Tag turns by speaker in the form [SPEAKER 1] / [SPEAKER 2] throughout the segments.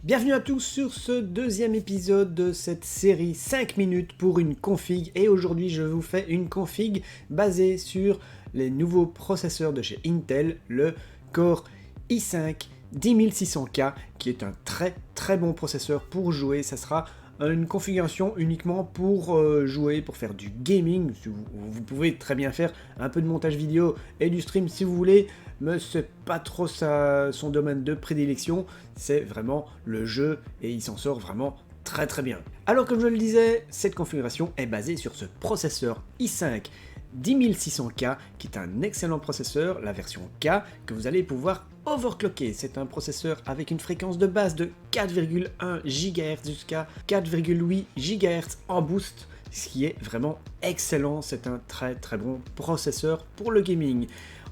[SPEAKER 1] Bienvenue à tous sur ce deuxième épisode de cette série 5 minutes pour une config, et aujourd'hui je vous fais une config basée sur les nouveaux processeurs de chez Intel, le Core i5 10600K, qui est un très bon processeur pour jouer. Ça sera une configuration uniquement pour jouer, pour faire du gaming. Vous pouvez très bien faire un peu de montage vidéo et du stream si vous voulez, mais c'est pas trop son domaine de prédilection. C'est vraiment le jeu et il s'en sort vraiment très bien. Alors comme je le disais, cette configuration est basée sur ce processeur i5 10600K, qui est un excellent processeur, la version K, que vous allez pouvoir overclocker. C'est un processeur avec une fréquence de base de 4,1 GHz jusqu'à 4,8 GHz en boost, ce qui est vraiment excellent. C'est un très bon processeur pour le gaming.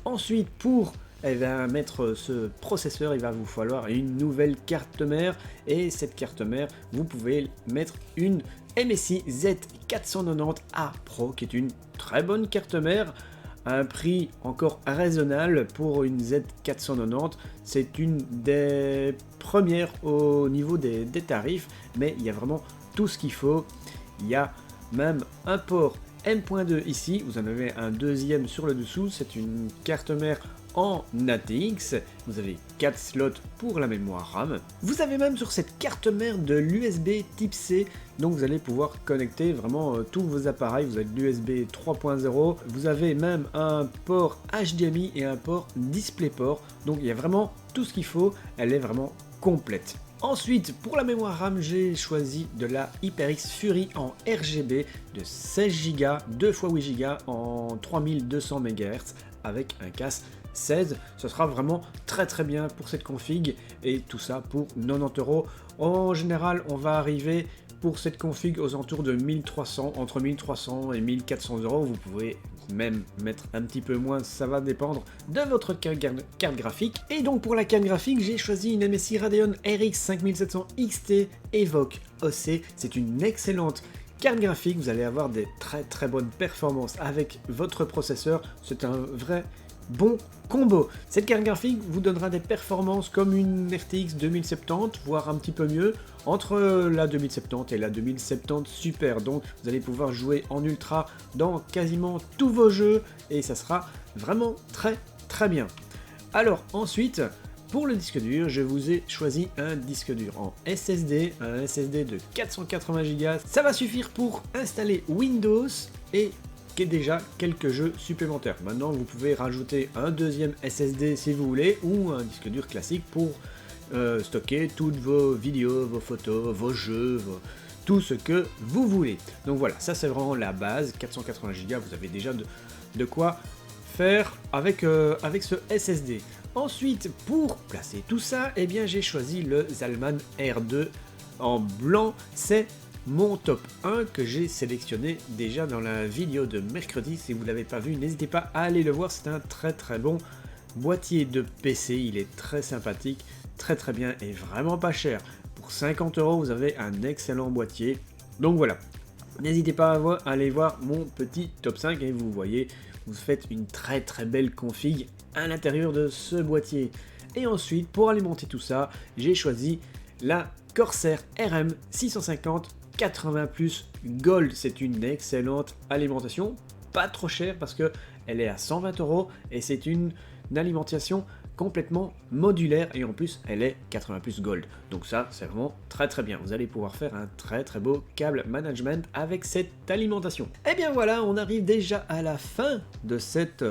[SPEAKER 1] Ensuite, pour mettre ce processeur, il va vous falloir une nouvelle carte mère, et cette carte mère, vous pouvez mettre une MSI Z490A Pro, qui est une très bonne carte mère, à un prix encore raisonnable pour une Z490. C'est une des premières au niveau des tarifs, mais il y a vraiment tout ce qu'il faut. Il y a même un port M.2 ici, vous en avez un deuxième sur le dessous. C'est une carte mère en ATX, vous avez 4 slots pour la mémoire RAM. Vous avez même sur cette carte mère de l'USB type C, donc vous allez pouvoir connecter vraiment tous vos appareils. Vous avez l'USB 3.0, vous avez même un port HDMI et un port DisplayPort, donc il y a vraiment tout ce qu'il faut, elle est vraiment complète. Ensuite, pour la mémoire RAM, j'ai choisi de la HyperX Fury en RGB de 16 Go, 2 x 8 Go en 3200 MHz avec un casse 16. Ce sera vraiment très bien pour cette config, et tout ça pour 90 €. En général, on va arriver pour cette config aux alentours de 1300, entre 1300 et 1400 €. Vous pouvez même mettre un petit peu moins, ça va dépendre de votre carte graphique. Et donc pour la carte graphique, j'ai choisi une MSI Radeon RX 5700 XT Evoque OC. C'est une excellente carte graphique, vous allez avoir des très bonnes performances avec votre processeur. C'est un vrai bon combo. Cette carte graphique vous donnera des performances comme une RTX 2070, voire un petit peu mieux, entre la 2070 et la 2070 Super. Donc vous allez pouvoir jouer en ultra dans quasiment tous vos jeux, et ça sera vraiment très bien. Alors ensuite, pour le disque dur, je vous ai choisi un disque dur en SSD, un SSD de 480 Go. Ça va suffire pour installer Windows et déjà quelques jeux supplémentaires. Maintenant, vous pouvez rajouter un deuxième SSD si vous voulez, ou un disque dur classique pour stocker toutes vos vidéos, vos photos, vos jeux, tout ce que vous voulez. Donc voilà, ça c'est vraiment la base. 480 Go, vous avez déjà de quoi faire avec ce SSD. Ensuite, pour placer tout ça, eh bien j'ai choisi le Zalman R2 en blanc. C'est mon top 1 que j'ai sélectionné déjà dans la vidéo de mercredi. Si vous ne l'avez pas vu, n'hésitez pas à aller le voir. C'est un très bon boîtier de PC. Il est très sympathique, très bien et vraiment pas cher. Pour 50 €, vous avez un excellent boîtier. Donc voilà, n'hésitez pas à aller voir mon petit top 5, et vous voyez, vous faites une très belle config à l'intérieur de ce boîtier. Et ensuite, pour alimenter tout ça, j'ai choisi la Corsair RM 650 80+ Gold. C'est une excellente alimentation, pas trop chère parce que elle est à 120 €, et c'est une alimentation complètement modulaire, et en plus elle est 80+ Gold. Donc ça c'est vraiment très bien. Vous allez pouvoir faire un très beau câble management avec cette alimentation. Et bien voilà, on arrive déjà à la fin de cette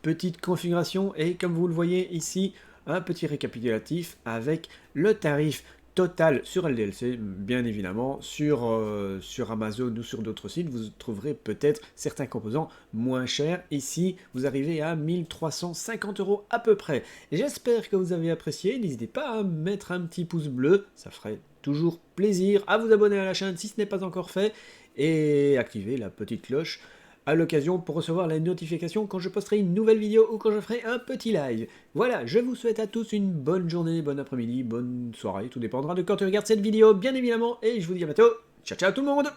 [SPEAKER 1] petite configuration, et comme vous le voyez ici, un petit récapitulatif avec le tarif total sur LDLC, bien évidemment. Sur Amazon ou sur d'autres sites, vous trouverez peut-être certains composants moins chers. Ici, vous arrivez à 1350 € à peu près. J'espère que vous avez apprécié. N'hésitez pas à mettre un petit pouce bleu, ça ferait toujours plaisir. À vous abonner à la chaîne si ce n'est pas encore fait, et activer la petite cloche à l'occasion pour recevoir les notifications quand je posterai une nouvelle vidéo ou quand je ferai un petit live. Voilà, je vous souhaite à tous une bonne journée, bon après-midi, bonne soirée, tout dépendra de quand tu regardes cette vidéo bien évidemment, et je vous dis à bientôt. Ciao tout le monde.